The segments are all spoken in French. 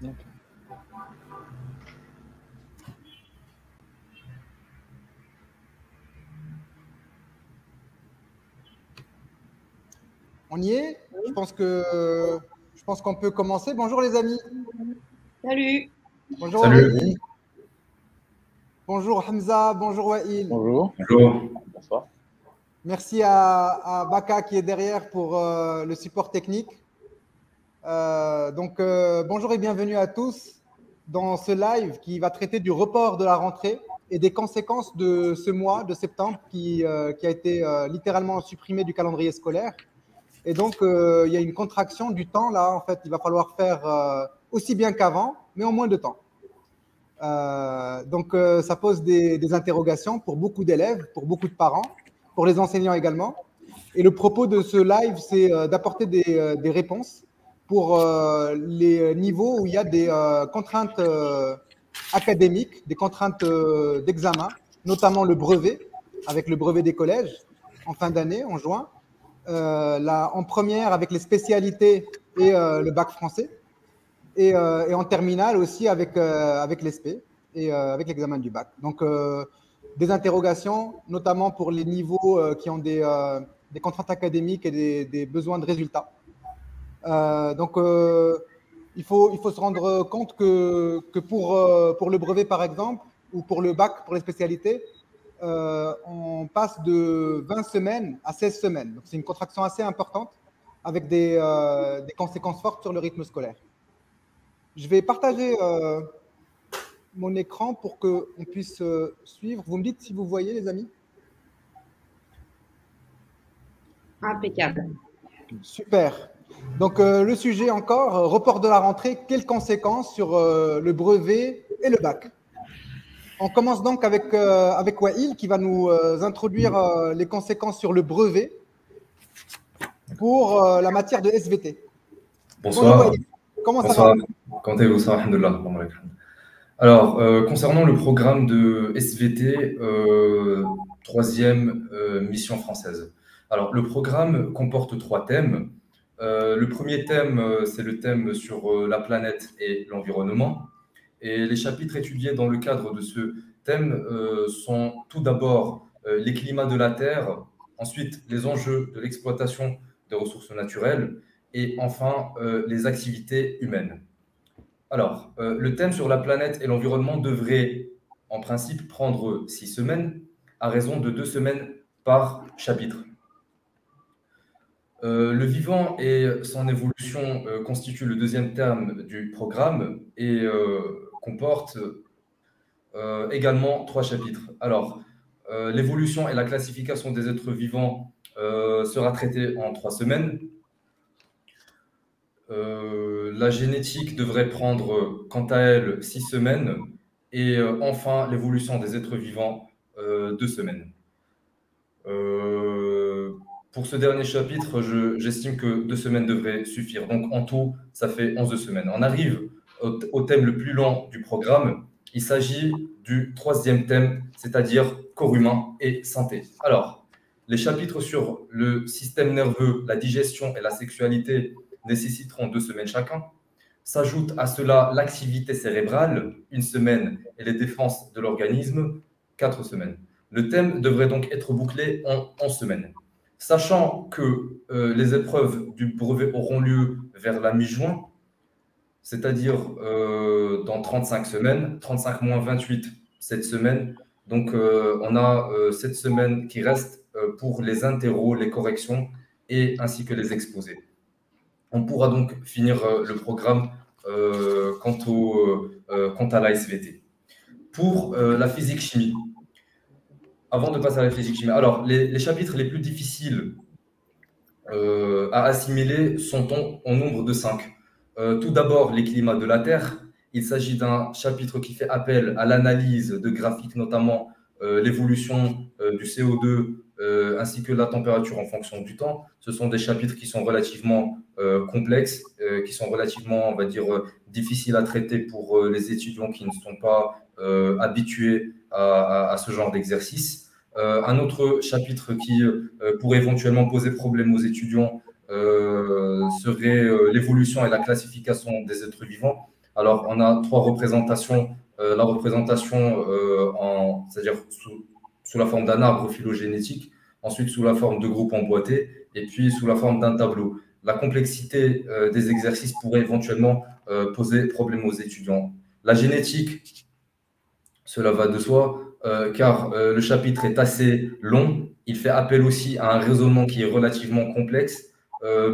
Ok. On y est? Je pense qu'on peut commencer. Bonjour les amis. Salut. Bonjour Salut. Aurélie. Bonjour Hamza. Bonjour Wail. Bonjour. Bonjour. Bonsoir. Merci à Baka qui est derrière pour le support technique. Bonjour et bienvenue à tous dans ce live qui va traiter du report de la rentrée et des conséquences de ce mois de septembre qui a été littéralement supprimé du calendrier scolaire. Et donc, il y a une contraction du temps là. En fait, il va falloir faire aussi bien qu'avant, mais en moins de temps. Ça pose des interrogations pour beaucoup d'élèves, pour beaucoup de parents, pour les enseignants également. Et le propos de ce live, c'est d'apporter des réponses pour les niveaux où il y a des contraintes académiques, des contraintes d'examen, notamment le brevet, avec le brevet des collèges en fin d'année, en juin. En première avec les spécialités et le bac français, et en terminale aussi avec l'ESP et avec l'examen du bac. Donc, des interrogations, notamment pour les niveaux qui ont des contraintes académiques et des besoins de résultats. Il faut se rendre compte que pour le brevet, par exemple, ou pour le bac, pour les spécialités, on passe de 20 semaines à 16 semaines. Donc, c'est une contraction assez importante avec des conséquences fortes sur le rythme scolaire. Je vais partager mon écran pour qu'on puisse suivre. Vous me dites si vous voyez, les amis? Impeccable. Super. Donc, le sujet encore, report de la rentrée, quelles conséquences sur le brevet et le bac? On commence donc avec Wail qui va nous introduire les conséquences sur le brevet pour la matière de SVT. Bonsoir. Bonjour Wail. Comment ça va? Comment allez-vous? Ça va, alhamdoulilah. Alors, concernant le programme de SVT, troisième mission française. Alors, le programme comporte 3 thèmes. Le premier thème, c'est le thème sur la planète et l'environnement. Et les chapitres étudiés dans le cadre de ce thème sont tout d'abord les climats de la Terre, ensuite les enjeux de l'exploitation des ressources naturelles et enfin les activités humaines. Alors, le thème sur la planète et l'environnement devrait en principe prendre 6 semaines à raison de 2 semaines par chapitre. Le vivant et son évolution constituent le deuxième terme du programme et comporte également 3 chapitres. Alors, l'évolution et la classification des êtres vivants sera traitée en 3 semaines. La génétique devrait prendre, quant à elle, 6 semaines. Et enfin, l'évolution des êtres vivants, 2 semaines. Pour ce dernier chapitre, j'estime que 2 semaines devraient suffire. Donc, en tout, ça fait 11 semaines. On arrive au thème le plus long du programme. Il s'agit du 3e thème, c'est-à-dire corps humain et santé. Alors, les chapitres sur le système nerveux, la digestion et la sexualité nécessiteront 2 semaines chacun. S'ajoute à cela l'activité cérébrale, 1 semaine, et les défenses de l'organisme, 4 semaines. Le thème devrait donc être bouclé en 11 semaines. Sachant que les épreuves du brevet auront lieu vers la mi-juin, c'est-à-dire dans 35 semaines, 35 moins 28, 7 semaines. Donc, on a 7 semaines qui restent pour les interros, les corrections, et ainsi que les exposés. On pourra donc finir le programme quant à la SVT. Pour la physique-chimie, avant de passer à la physique-chimie, alors les chapitres les plus difficiles à assimiler sont en nombre de 5. Tout d'abord, les climats de la Terre. Il s'agit d'un chapitre qui fait appel à l'analyse de graphiques, notamment l'évolution du CO2 ainsi que la température en fonction du temps. Ce sont des chapitres qui sont relativement complexes, qui sont relativement, on va dire, difficiles à traiter pour les étudiants qui ne sont pas habitués à ce genre d'exercice. Un autre chapitre qui pourrait éventuellement poser problème aux étudiants serait l'évolution et la classification des êtres vivants. Alors, on a trois représentations. La représentation c'est-à-dire sous la forme d'un arbre phylogénétique, ensuite sous la forme de groupes emboîtés, et puis sous la forme d'un tableau. La complexité des exercices pourrait éventuellement poser problème aux étudiants. La génétique, cela va de soi, car le chapitre est assez long. Il fait appel aussi à un raisonnement qui est relativement complexe,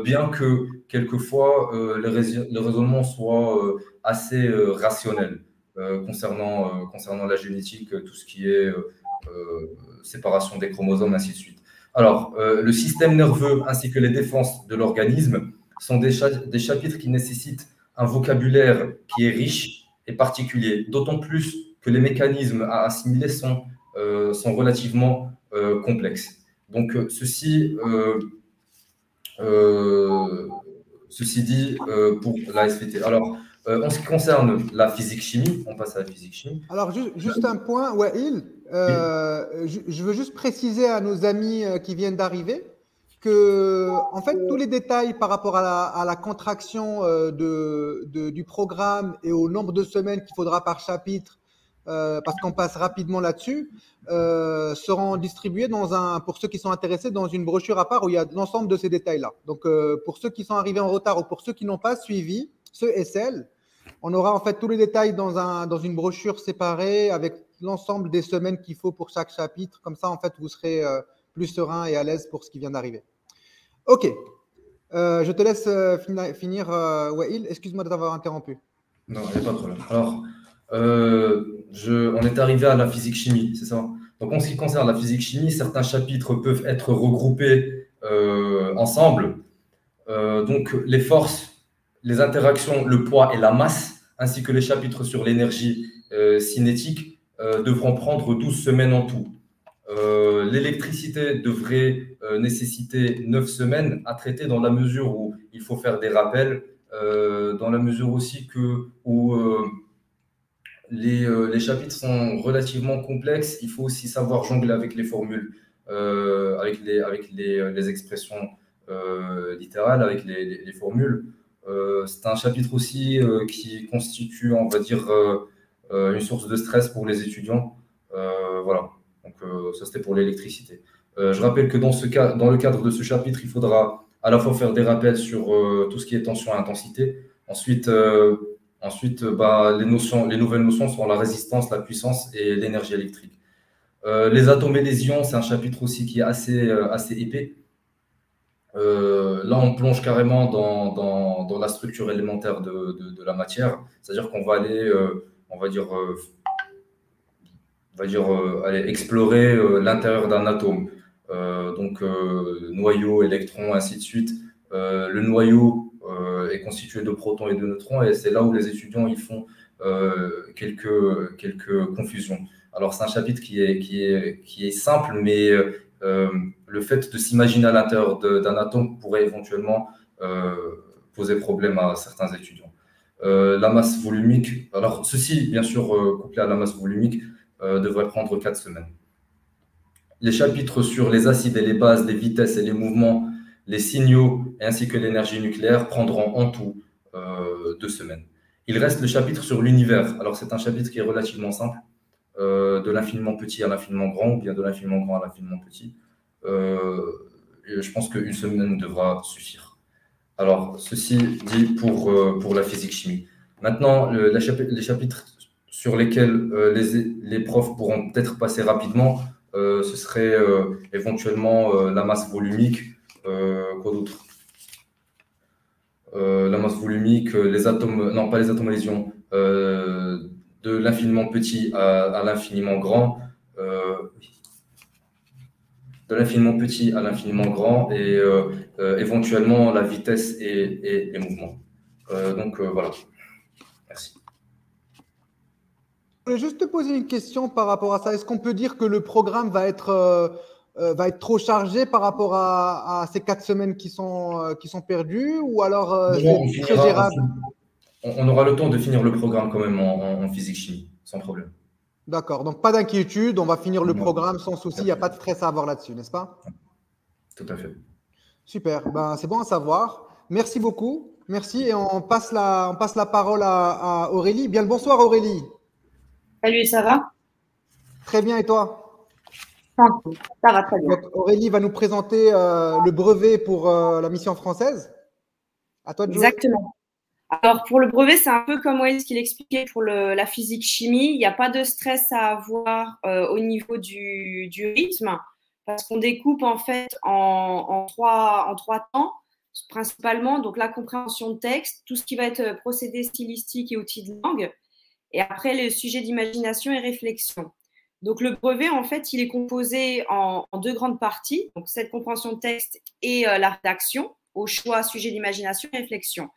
bien que quelquefois le raisonnement soit assez rationnel concernant la génétique, tout ce qui est séparation des chromosomes, ainsi de suite. Alors, le système nerveux ainsi que les défenses de l'organisme sont des chapitres qui nécessitent un vocabulaire qui est riche et particulier, d'autant plus que les mécanismes à assimiler sont relativement complexes. Donc, ceci dit pour la SVT. Alors, en ce qui concerne la physique-chimie, on passe à la physique-chimie. Alors, juste un point, Wael, je veux juste préciser à nos amis qui viennent d'arriver que, en fait, tous les détails par rapport à la contraction du programme et au nombre de semaines qu'il faudra par chapitre, parce qu'on passe rapidement là-dessus, seront distribués pour ceux qui sont intéressés dans une brochure à part où il y a l'ensemble de ces détails-là. Donc, pour ceux qui sont arrivés en retard ou pour ceux qui n'ont pas suivi, ceux et celles, on aura en fait tous les détails dans une brochure séparée avec l'ensemble des semaines qu'il faut pour chaque chapitre. Comme ça, en fait, vous serez plus serein et à l'aise pour ce qui vient d'arriver. Ok. Je te laisse finir, Wael. Excuse-moi de t'avoir interrompu. Non, il n'y a pas de problème. Alors, on est arrivé à la physique-chimie, c'est ça? Donc, en ce qui concerne la physique-chimie, certains chapitres peuvent être regroupés ensemble. Donc, les forces, les interactions, le poids et la masse, ainsi que les chapitres sur l'énergie cinétique, devront prendre 12 semaines en tout. L'électricité devrait nécessiter 9 semaines à traiter dans la mesure où il faut faire des rappels, dans la mesure aussi où les chapitres sont relativement complexes. Il faut aussi savoir jongler avec les formules, avec les expressions littérales, avec les formules. C'est un chapitre aussi qui constitue, on va dire, une source de stress pour les étudiants. Voilà. Donc, ça, c'était pour l'électricité. Je rappelle que dans le cadre de ce chapitre, il faudra à la fois faire des rappels sur tout ce qui est tension et intensité. Ensuite, les nouvelles notions sont la résistance, la puissance et l'énergie électrique. Les atomes et les ions, c'est un chapitre aussi qui est assez épais. Là, on plonge carrément dans la structure élémentaire de la matière. C'est-à-dire qu'on va aller, aller explorer l'intérieur d'un atome. Donc, noyau, électron, ainsi de suite. Le noyau est constitué de protons et de neutrons, et c'est là où les étudiants ils font quelques confusions. Alors, c'est un chapitre qui est simple, mais le fait de s'imaginer à l'intérieur d'un atome pourrait éventuellement poser problème à certains étudiants. La masse volumique, alors ceci, bien sûr, couplé à la masse volumique, devrait prendre 4 semaines. Les chapitres sur les acides et les bases, les vitesses et les mouvements, les signaux, ainsi que l'énergie nucléaire prendront en tout 2 semaines. Il reste le chapitre sur l'univers. Alors, c'est un chapitre qui est relativement simple, de l'infiniment petit à l'infiniment grand, ou bien de l'infiniment grand à l'infiniment petit. Et je pense qu'une semaine devra suffire. Alors, ceci dit pour la physique-chimie. Maintenant, les chapitres sur lesquels les profs pourront peut-être passer rapidement, ce serait éventuellement la masse volumique. Quoi d'autre? La masse volumique, les atomes, non pas les atomes et les ions, de l'infiniment petit à l'infiniment grand, de l'infiniment petit à l'infiniment grand, et éventuellement la vitesse et les mouvements. Donc voilà. Merci. Je voulais juste te poser une question par rapport à ça. Est-ce qu'on peut dire que le programme va être trop chargé par rapport à ces 4 semaines qui sont perdues, ou alors c'est très gérable? On aura le temps de finir le programme quand même en physique-chimie, sans problème. D'accord, donc pas d'inquiétude, on va finir le programme sans souci, il n'y a pas de stress à avoir là-dessus, n'est-ce pas? Tout à fait. Super, ben, c'est bon à savoir. Merci beaucoup. Merci. Et on passe la parole à Aurélie. Bien le bonsoir, Aurélie. Salut, ça va? Très bien, et toi? Ça va très bien. Donc, Aurélie va nous présenter le brevet pour la mission française. À toi de jouer. Exactement. Alors, pour le brevet, c'est un peu comme Wael ce qu'il expliquait pour la physique-chimie. Il n'y a pas de stress à avoir au niveau du rythme parce qu'on découpe en fait en trois temps principalement. Donc, la compréhension de texte, tout ce qui va être procédé stylistique et outils de langue. Et après, le sujet d'imagination et réflexion. Donc, le brevet, en fait, il est composé en deux grandes parties. Donc, cette compréhension de texte et la rédaction, au choix, sujet d'imagination et réflexion.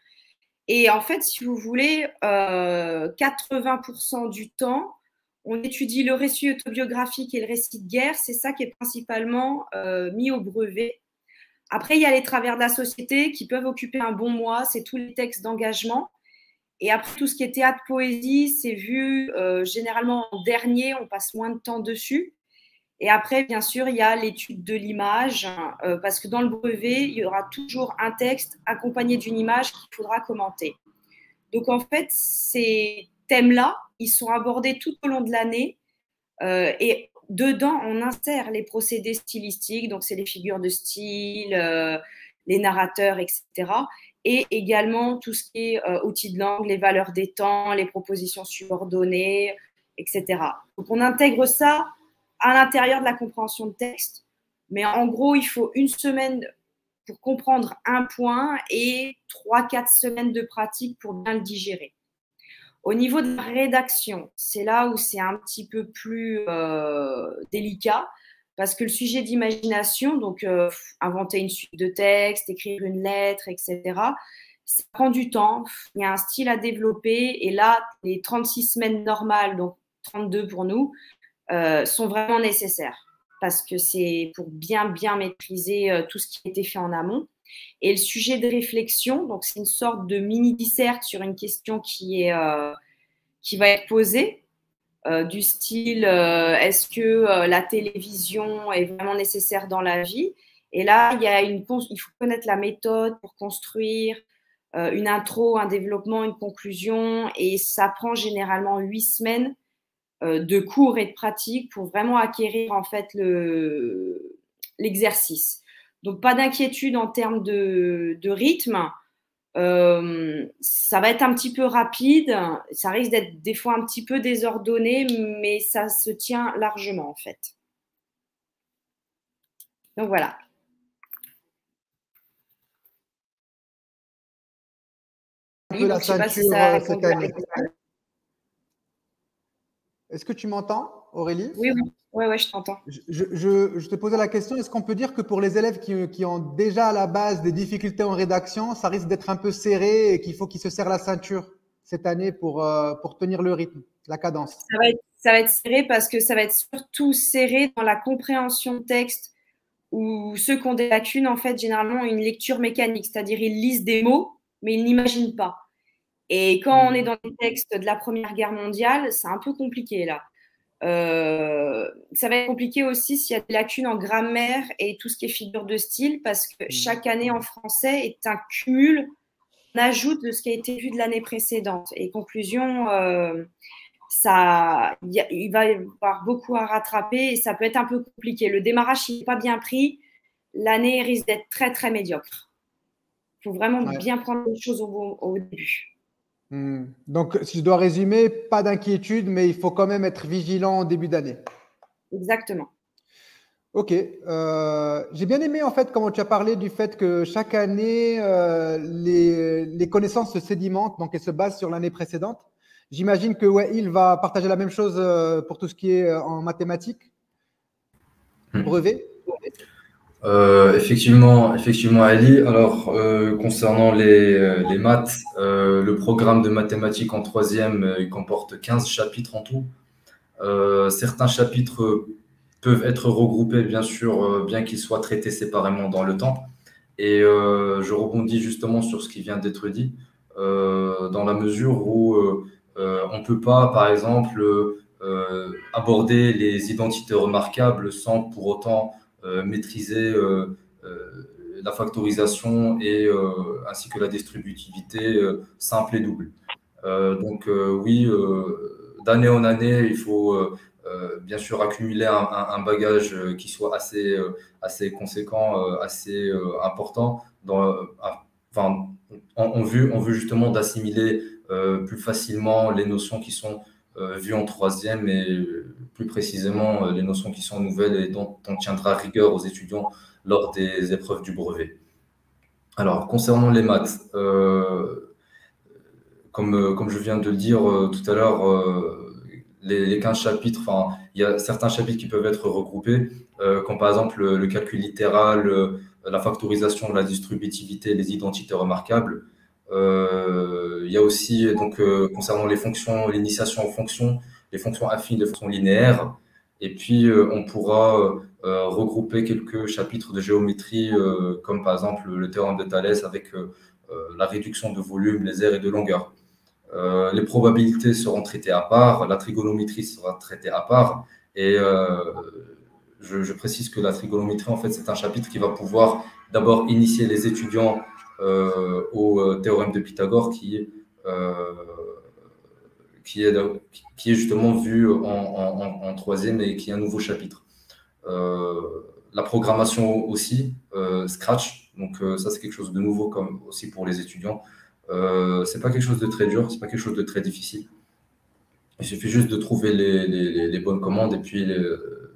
Et en fait, si vous voulez, 80% du temps, on étudie le récit autobiographique et le récit de guerre. C'est ça qui est principalement mis au brevet. Après, il y a les travers de la société qui peuvent occuper un bon mois. C'est tous les textes d'engagement. Et après, tout ce qui est théâtre, poésie, c'est vu généralement en dernier. On passe moins de temps dessus. Et après, bien sûr, il y a l'étude de l'image, parce que dans le brevet, il y aura toujours un texte accompagné d'une image qu'il faudra commenter. Donc, en fait, ces thèmes-là, ils sont abordés tout au long de l'année. Et dedans, on insère les procédés stylistiques, donc c'est les figures de style, les narrateurs, etc. Et également tout ce qui est outils de langue, les valeurs des temps, les propositions subordonnées, etc. Donc, on intègre ça à l'intérieur de la compréhension de texte. Mais en gros, il faut une semaine pour comprendre un point et 3-4 semaines de pratique pour bien le digérer. Au niveau de la rédaction, c'est là où c'est un petit peu plus délicat parce que le sujet d'imagination, donc inventer une suite de textes, écrire une lettre, etc., ça prend du temps. Il y a un style à développer et là, les 36 semaines normales, donc 32 pour nous, sont vraiment nécessaires parce que c'est pour bien maîtriser tout ce qui a été fait en amont. Et le sujet de réflexion, donc c'est une sorte de mini-dissert sur une question qui va être posée, du style est-ce que la télévision est vraiment nécessaire dans la vie? Et là, il faut connaître la méthode pour construire une intro, un développement, une conclusion, et ça prend généralement 8 semaines de cours et de pratique pour vraiment acquérir en fait l'exercice. Donc, pas d'inquiétude en termes de rythme. Ça va être un petit peu rapide. Ça risque d'être des fois un petit peu désordonné, mais ça se tient largement en fait. Donc, voilà. Un peu la ceinture cette année. Est-ce que tu m'entends, Aurélie? Oui, je t'entends. Je te posais la question, est-ce qu'on peut dire que pour les élèves qui ont déjà à la base des difficultés en rédaction, ça risque d'être un peu serré et qu'il faut qu'ils se serrent la ceinture cette année pour tenir le rythme, la cadence? Ça va être serré parce que ça va être surtout serré dans la compréhension de texte où ceux qui ont des lacunes, en fait, généralement, ont une lecture mécanique, c'est-à-dire ils lisent des mots, mais ils n'imaginent pas. Et quand on est dans les textes de la Première Guerre mondiale, c'est un peu compliqué là. Ça va être compliqué aussi s'il y a des lacunes en grammaire et tout ce qui est figure de style, parce que chaque année en français est un cumul, on ajoute de ce qui a été vu de l'année précédente. Et conclusion, il va y avoir beaucoup à rattraper et ça peut être un peu compliqué. Le démarrage, s'il n'est pas bien pris, l'année risque d'être très, très médiocre. Il faut vraiment bien prendre les choses au début. Donc, si je dois résumer, pas d'inquiétude, mais il faut quand même être vigilant en début d'année. Exactement. Ok. J'ai bien aimé, en fait, comment tu as parlé du fait que chaque année, les connaissances se sédimentent, donc elles se basent sur l'année précédente. J'imagine que il va partager la même chose pour tout ce qui est en mathématiques, brevet. Effectivement, Ali. Alors, concernant les maths, le programme de mathématiques en troisième, il comporte 15 chapitres en tout. Certains chapitres peuvent être regroupés, bien sûr, bien qu'ils soient traités séparément dans le temps. Et je rebondis justement sur ce qui vient d'être dit, dans la mesure où on ne peut pas, par exemple, aborder les identités remarquables sans pour autant maîtriser la factorisation et ainsi que la distributivité simple et double. Donc oui, d'année en année, il faut bien sûr accumuler un bagage qui soit assez conséquent, assez important. Enfin, on veut justement d'assimiler plus facilement les notions qui sont vues en troisième et plus précisément les notions qui sont nouvelles et dont on tiendra rigueur aux étudiants lors des épreuves du brevet. Alors, concernant les maths, comme je viens de le dire tout à l'heure, les 15 chapitres, enfin, il y a certains chapitres qui peuvent être regroupés, comme par exemple le calcul littéral, la factorisation, la distributivité, les identités remarquables. Il y a aussi, donc, concernant les fonctions, l'initiation aux fonctions, les fonctions affines, les fonctions linéaires. Et puis, on pourra regrouper quelques chapitres de géométrie, comme par exemple le théorème de Thalès avec la réduction de volume, les aires et de longueur. Les probabilités seront traitées à part, la trigonométrie sera traitée à part. Et je précise que la trigonométrie, en fait, c'est un chapitre qui va pouvoir d'abord initier les étudiants au théorème de Pythagore qui est justement vu en troisième et qui est un nouveau chapitre. La programmation aussi, Scratch, donc ça c'est quelque chose de nouveau comme aussi pour les étudiants. C'est pas quelque chose de très dur, c'est pas quelque chose de très difficile. Il suffit juste de trouver les bonnes commandes et puis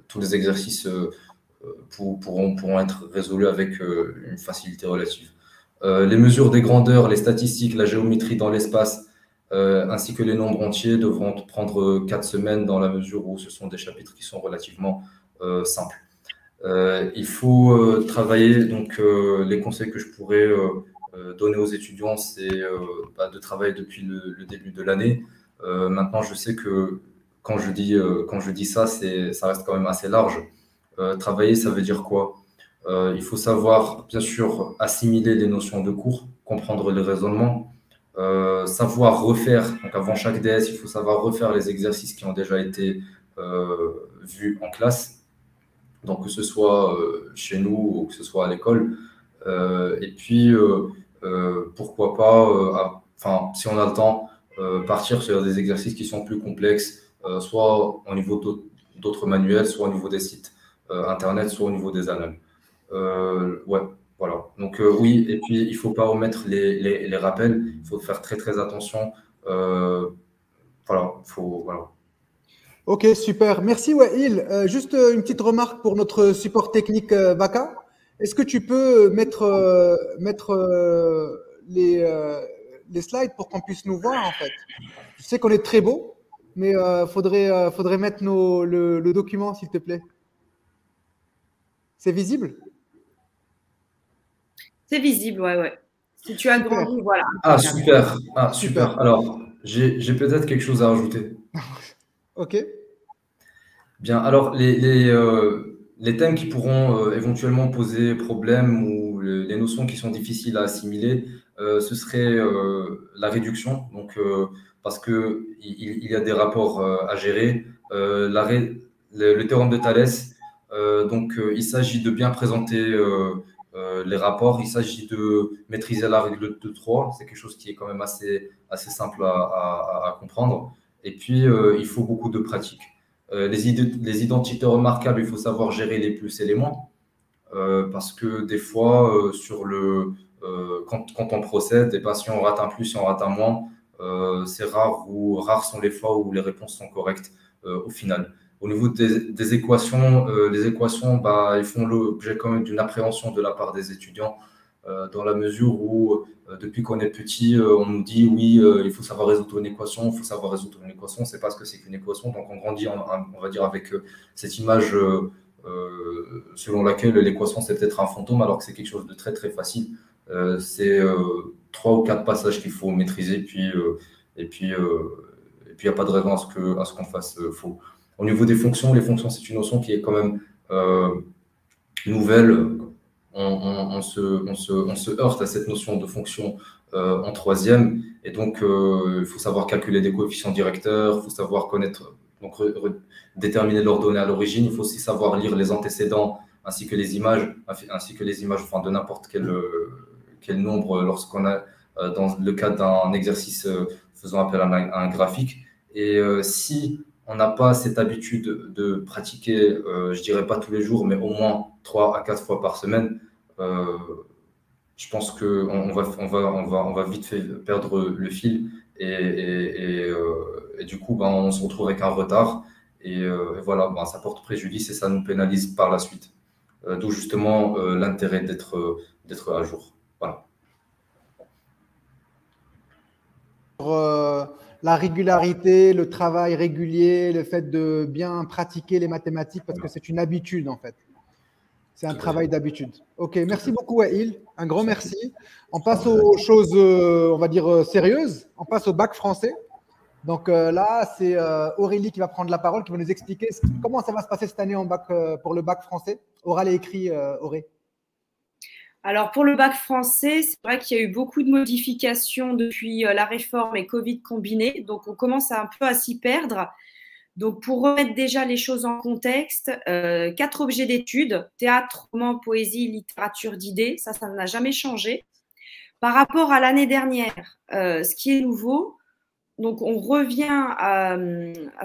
tous les exercices pourront être résolus avec une facilité relative. Les mesures des grandeurs, les statistiques, la géométrie dans l'espace, ainsi que les nombres entiers devront prendre 4 semaines dans la mesure où ce sont des chapitres qui sont relativement simples. Il faut travailler, donc les conseils que je pourrais donner aux étudiants, c'est de travailler depuis le début de l'année. Maintenant, je sais que quand je dis ça, ça reste quand même assez large. Travailler, ça veut dire quoi? Il faut savoir, bien sûr, assimiler les notions de cours, comprendre les raisonnements, savoir refaire. Donc, avant chaque DS, il faut savoir refaire les exercices qui ont déjà été vus en classe. Donc, que ce soit chez nous ou que ce soit à l'école. Et puis, pourquoi pas, si on a le temps, partir sur des exercices qui sont plus complexes, soit au niveau d'autres manuels, soit au niveau des sites Internet, soit au niveau des annales. Ouais, voilà. Donc, oui, et puis il ne faut pas omettre les rappels. Il faut faire très, très attention. Voilà. Ok, super. Merci, Wael. Juste une petite remarque pour notre support technique Vaka. Est-ce que tu peux mettre les slides pour qu'on puisse nous voir, en fait? Je sais qu'on est très beau, mais faudrait mettre le document, s'il te plaît. C'est visible? C'est visible, ouais. Si tu as grandi, voilà. Ah, super. Super. Alors, j'ai peut-être quelque chose à rajouter. Ok. Bien, alors les thèmes qui pourront éventuellement poser problème ou les notions qui sont difficiles à assimiler, ce serait la réduction, donc parce que il y a des rapports à gérer. Le théorème de Thalès, donc il s'agit de bien présenter les rapports, il s'agit de maîtriser la règle de 3, c'est quelque chose qui est quand même assez simple à comprendre. Et puis il faut beaucoup de pratique. Les identités remarquables, il faut savoir gérer les plus et les moins, parce que des fois, quand on procède, si on rate un plus, si on rate un moins, c'est rare ou rares sont les fois où les réponses sont correctes au final. Au niveau des équations, les équations, ils font l'objet quand même d'une appréhension de la part des étudiants, dans la mesure où, depuis qu'on est petit, on nous dit oui, il faut savoir résoudre une équation, il faut savoir résoudre une équation, on ne sait pas ce que c'est qu'une équation, donc on grandit, on va dire, avec cette image selon laquelle l'équation c'est peut-être un fantôme, alors que c'est quelque chose de très très facile. C'est 3 ou 4 passages qu'il faut maîtriser, et puis il n'y a pas de raison à ce qu'on fasse faux. Au niveau des fonctions, les fonctions, c'est une notion qui est quand même nouvelle. On se heurte à cette notion de fonction en troisième, et donc il faut savoir calculer des coefficients directeurs, il faut savoir connaître, donc déterminer l'ordonnée à l'origine, il faut aussi savoir lire les antécédents ainsi que les images, enfin, de n'importe quel nombre lorsqu'on a, dans le cadre d'un exercice faisant appel à un graphique. Et si on n'a pas cette habitude de pratiquer, je dirais pas tous les jours, mais au moins 3 à 4 fois par semaine, je pense qu'on va vite fait perdre le fil et du coup, ben, on se retrouve avec un retard et voilà, ben, ça porte préjudice et ça nous pénalise par la suite. D'où justement l'intérêt d'être à jour. Voilà. La régularité, le travail régulier, le fait de bien pratiquer les mathématiques, parce que c'est une habitude en fait. C'est un travail d'habitude. Ok, merci beaucoup Wael, un grand merci. On passe aux choses, on va dire, sérieuses. On passe au bac français. Donc là, c'est Aurélie qui va prendre la parole, qui va nous expliquer comment ça va se passer cette année en bac, pour le bac français. Oral et écrit, Auré. Alors, pour le bac français, c'est vrai qu'il y a eu beaucoup de modifications depuis la réforme et Covid combiné. Donc, on commence un peu à s'y perdre. Donc, pour remettre déjà les choses en contexte, 4 objets d'études, théâtre, roman, poésie, littérature d'idées, ça n'a jamais changé. Par rapport à l'année dernière, ce qui est nouveau, donc on revient à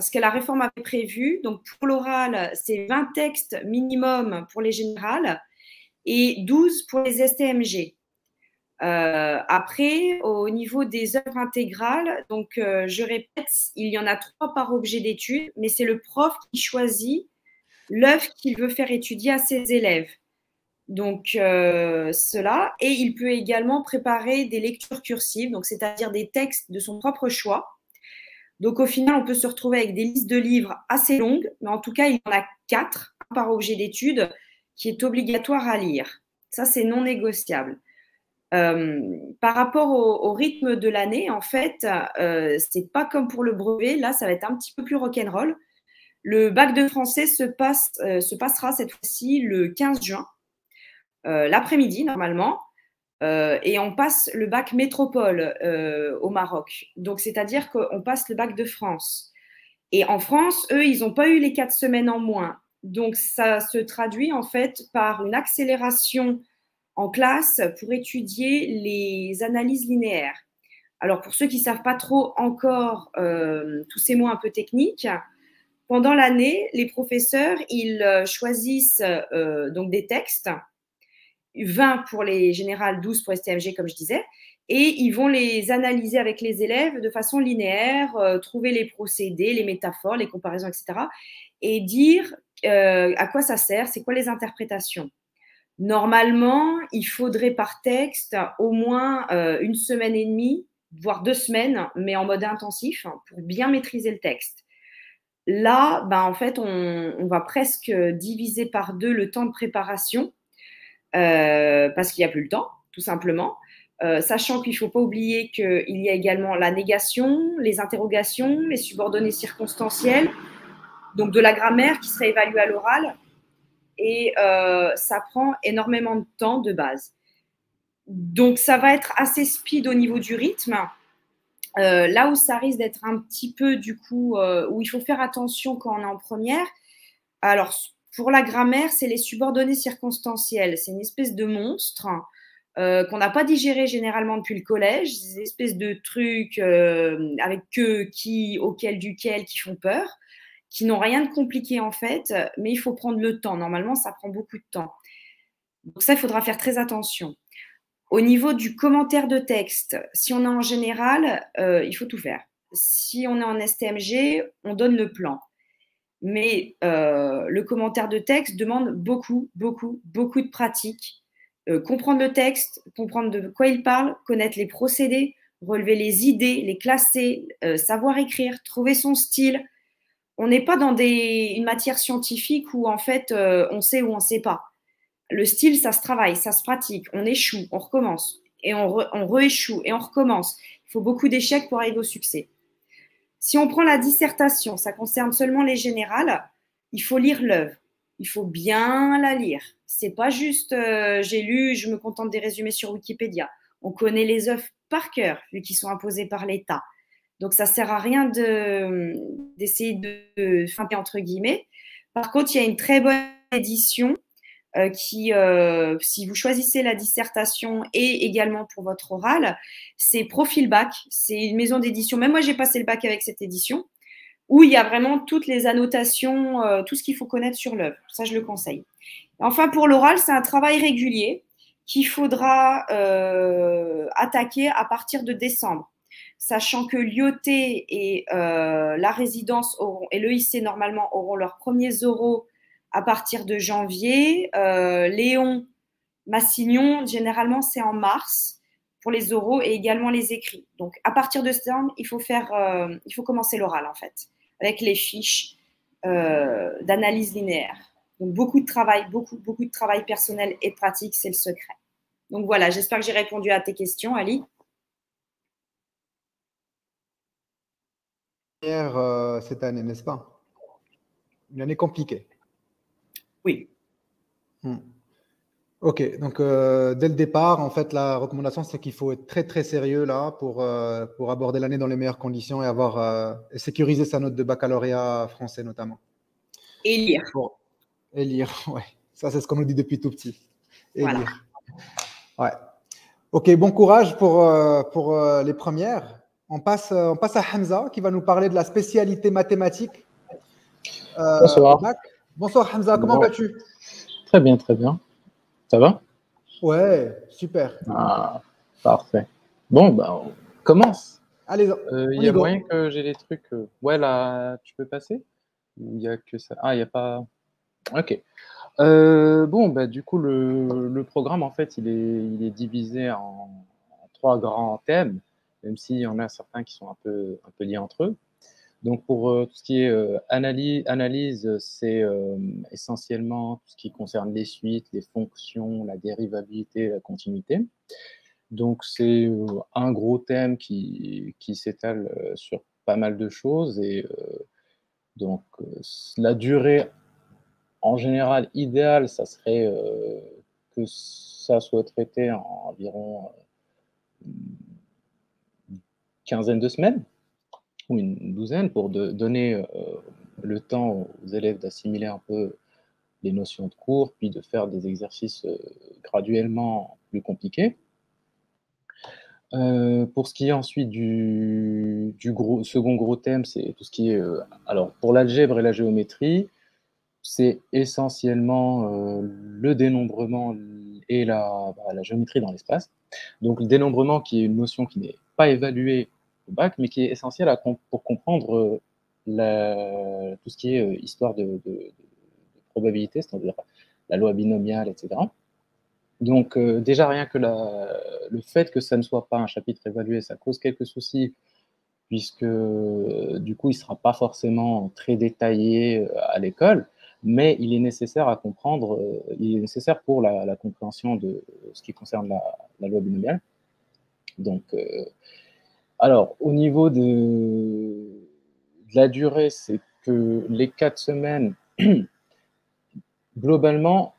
ce que la réforme avait prévu. Donc, pour l'oral, c'est 20 textes minimum pour les générales et 12 pour les STMG. Après, au niveau des œuvres intégrales, donc je répète, il y en a 3 par objet d'étude, mais c'est le prof qui choisit l'œuvre qu'il veut faire étudier à ses élèves. Donc cela, et il peut également préparer des lectures cursives, donc c'est-à-dire des textes de son propre choix. Donc au final, on peut se retrouver avec des listes de livres assez longues, mais en tout cas, il y en a 4 par objet d'étude qui est obligatoire à lire. Ça, c'est non négociable. Par rapport au rythme de l'année, en fait, c'est pas comme pour le brevet. Là, ça va être un petit peu plus rock'n'roll. Le bac de français se passera cette fois-ci le 15 juin, l'après-midi normalement, et on passe le bac métropole au Maroc. Donc, c'est-à-dire qu'on passe le bac de France. Et en France, eux, ils n'ont pas eu les 4 semaines en moins. Donc, ça se traduit en fait par une accélération en classe pour étudier les analyses linéaires. Alors, pour ceux qui ne savent pas trop encore tous ces mots un peu techniques, pendant l'année, les professeurs, ils choisissent donc des textes, 20 pour les générales, 12 pour STMG, comme je disais, et ils vont les analyser avec les élèves de façon linéaire, trouver les procédés, les métaphores, les comparaisons, etc., et dire à quoi ça sert, c'est quoi les interprétations. Normalement, il faudrait par texte au moins 1 semaine et demie, voire 2 semaines, mais en mode intensif, pour bien maîtriser le texte. Là, ben, en fait, on va presque diviser par 2 le temps de préparation parce qu'il n'y a plus le temps, tout simplement. Sachant qu'il ne faut pas oublier qu'il y a également la négation, les interrogations, les subordonnées circonstancielles, donc de la grammaire qui serait évaluée à l'oral. Et ça prend énormément de temps de base. Donc, ça va être assez speed au niveau du rythme. Là où ça risque d'être un petit peu, du coup, où il faut faire attention quand on est en première. Alors, pour la grammaire, c'est les subordonnées circonstancielles. C'est une espèce de monstre qu'on n'a pas digéré généralement depuis le collège. Des espèces de trucs avec que, qui, auquel, duquel, qui font peur, qui n'ont rien de compliqué en fait, mais il faut prendre le temps. Normalement, ça prend beaucoup de temps. Donc ça, il faudra faire très attention. Au niveau du commentaire de texte, si on est en général, il faut tout faire. Si on est en STMG, on donne le plan. Mais le commentaire de texte demande beaucoup de pratique. Comprendre le texte, comprendre de quoi il parle, connaître les procédés, relever les idées, les classer, savoir écrire, trouver son style. On n'est pas dans une matière scientifique où en fait on sait ou on ne sait pas. Le style, ça se travaille, ça se pratique. On échoue, on recommence. Et on rééchoue et on recommence. Il faut beaucoup d'échecs pour arriver au succès. Si on prend la dissertation, ça concerne seulement les générales, il faut lire l'œuvre. Il faut bien la lire. C'est pas juste j'ai lu, je me contente des résumés sur Wikipédia. On connaît les œuvres par cœur, vu qu'ils sont imposés par l'État. Donc, ça ne sert à rien d'essayer de feinter entre guillemets. Par contre, il y a une très bonne édition si vous choisissez la dissertation et également pour votre oral, c'est Profil Bac. C'est une maison d'édition. Même moi, j'ai passé le bac avec cette édition, où il y a vraiment toutes les annotations, tout ce qu'il faut connaître sur l'œuvre. Ça, je le conseille. Enfin, pour l'oral, c'est un travail régulier qu'il faudra attaquer à partir de décembre, sachant que l'IOT et la résidence et l'EIC normalement auront leurs premiers oraux à partir de janvier. Léon Massignon, généralement, c'est en mars pour les oraux et également les écrits. Donc, à partir de décembre, il faut commencer l'oral, en fait, avec les fiches d'analyse linéaire. Donc, beaucoup de travail personnel et pratique, c'est le secret. Donc, voilà, j'espère que j'ai répondu à tes questions, Ali. Cette année, n'est-ce pas? Une année compliquée. Oui. Ok, donc dès le départ, en fait, la recommandation, c'est qu'il faut être très, très sérieux là pour aborder l'année dans les meilleures conditions et sécuriser sa note de baccalauréat français notamment. Et lire. Bon. Et lire, ouais. Ça, c'est ce qu'on nous dit depuis tout petit. Et voilà. Lire. Ouais. Ok, bon courage pour les premières. On passe à Hamza qui va nous parler de la spécialité mathématique. Bonsoir. Bonsoir Hamza, comment vas-tu? Très bien, très bien. Ça va? Ouais, super. Ah, parfait. Bon, bah, on commence. Allez, il y a moyen que j'ai des trucs. Ouais, là, tu peux passer? Ou il n'y a que ça? Ah, il n'y a pas. Ok. Bon, bah, du coup, le programme, en fait, il est divisé en 3 grands thèmes, même s'il y en a certains qui sont un peu liés entre eux. Donc, pour tout ce qui est analyse, c'est essentiellement tout ce qui concerne les suites, les fonctions, la dérivabilité, la continuité. Donc, c'est un gros thème qui s'étale sur pas mal de choses. Et donc, la durée, en général, idéale, ça serait que ça soit traité en environ une quinzaine de semaines ou une douzaine pour donner le temps aux élèves d'assimiler un peu les notions de cours, puis de faire des exercices graduellement plus compliqués. Pour ce qui est ensuite du second gros thème, c'est tout ce qui est... alors, pour l'algèbre et la géométrie, c'est essentiellement le dénombrement et la géométrie dans l'espace. Donc, le dénombrement qui est une notion qui n'est pas évaluée au bac, mais qui est essentielle pour comprendre tout ce qui est histoire de probabilité, c'est-à-dire la loi binomiale, etc. Donc, déjà, rien que le fait que ça ne soit pas un chapitre évalué, ça cause quelques soucis, puisque du coup, il ne sera pas forcément très détaillé à l'école, mais il est nécessaire à comprendre, il est nécessaire pour la compréhension de ce qui concerne la loi binomiale. Donc, alors, au niveau de la durée, c'est que les 4 semaines, globalement,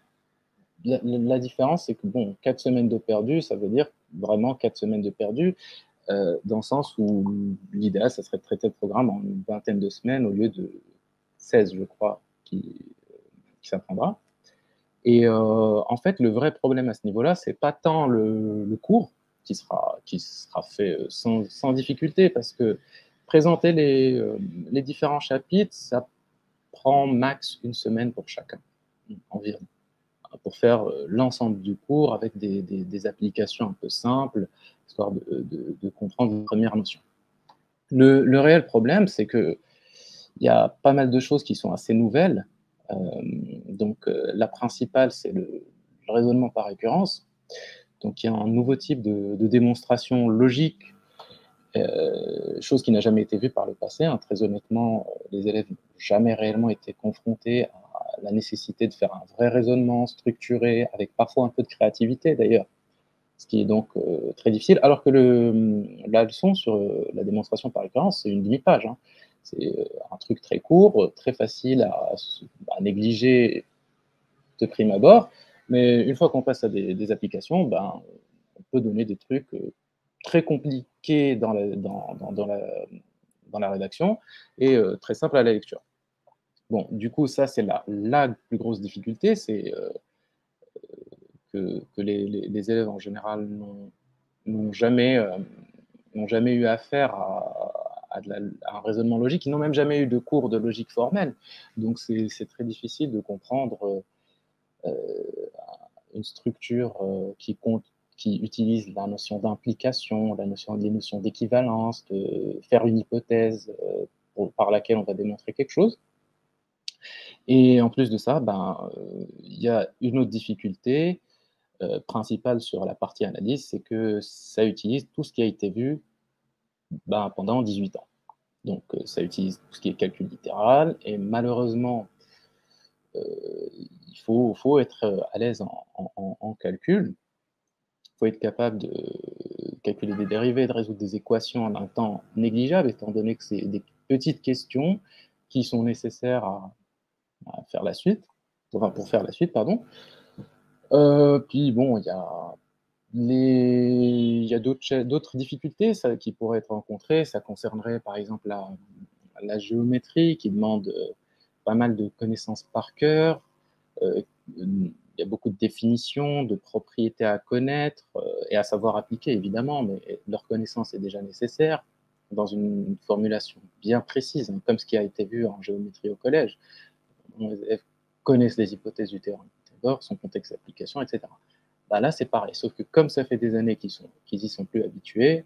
la différence, c'est que, bon, 4 semaines de perdu, ça veut dire vraiment 4 semaines de perdu, dans le sens où l'idéal, ça serait de traiter le programme en une vingtaine de semaines au lieu de 16, je crois, qui s'apprendra. Et en fait, le vrai problème à ce niveau-là, c'est pas tant le cours qui sera fait sans difficulté, parce que présenter les différents chapitres, ça prend max une semaine pour chacun, environ, pour faire l'ensemble du cours avec des applications un peu simples, histoire de comprendre les premières notions. Le réel problème, c'est qu'il y a pas mal de choses qui sont assez nouvelles. Donc, la principale, c'est le raisonnement par récurrence. Donc, il y a un nouveau type de démonstration logique, chose qui n'a jamais été vue par le passé. Hein. Très honnêtement, les élèves n'ont jamais réellement été confrontés à la nécessité de faire un vrai raisonnement structuré, avec parfois un peu de créativité d'ailleurs, ce qui est donc très difficile, alors que la leçon sur la démonstration par récurrence, c'est une demi-page. Hein. C'est un truc très court, très facile à négliger de prime abord, mais une fois qu'on passe à des applications, on peut donner des trucs très compliqués dans la rédaction et très simples à la lecture. Bon, du coup, ça, c'est la plus grosse difficulté, c'est que les élèves en général n'ont jamais eu affaire à un raisonnement logique, ils n'ont même jamais eu de cours de logique formelle. Donc c'est très difficile de comprendre une structure qui utilise la notion d'implication, les notions d'équivalence, de faire une hypothèse par laquelle on va démontrer quelque chose. Et en plus de ça, il y a une autre difficulté principale sur la partie analyse, c'est que ça utilise tout ce qui a été vu pendant 18 ans. Donc ça utilise tout ce qui est calcul littéral, et malheureusement, il faut être à l'aise en calcul. Il faut être capable de calculer des dérivées, de résoudre des équations en un temps négligeable, étant donné que c'est des petites questions qui sont nécessaires à faire la suite, pour faire la suite, pardon. Puis bon, il y a d'autres difficultés qui pourraient être rencontrées. Ça concernerait par exemple la géométrie, qui demande pas mal de connaissances par cœur. Il y a beaucoup de définitions, de propriétés à connaître et à savoir appliquer, évidemment, mais leur connaissance est déjà nécessaire dans une formulation bien précise, hein, comme ce qui a été vu en géométrie au collège. Les élèves connaissent les hypothèses du théorème de Pythagore, son contexte d'application, etc. Là, c'est pareil, sauf que comme ça fait des années qu'ils y sont plus habitués,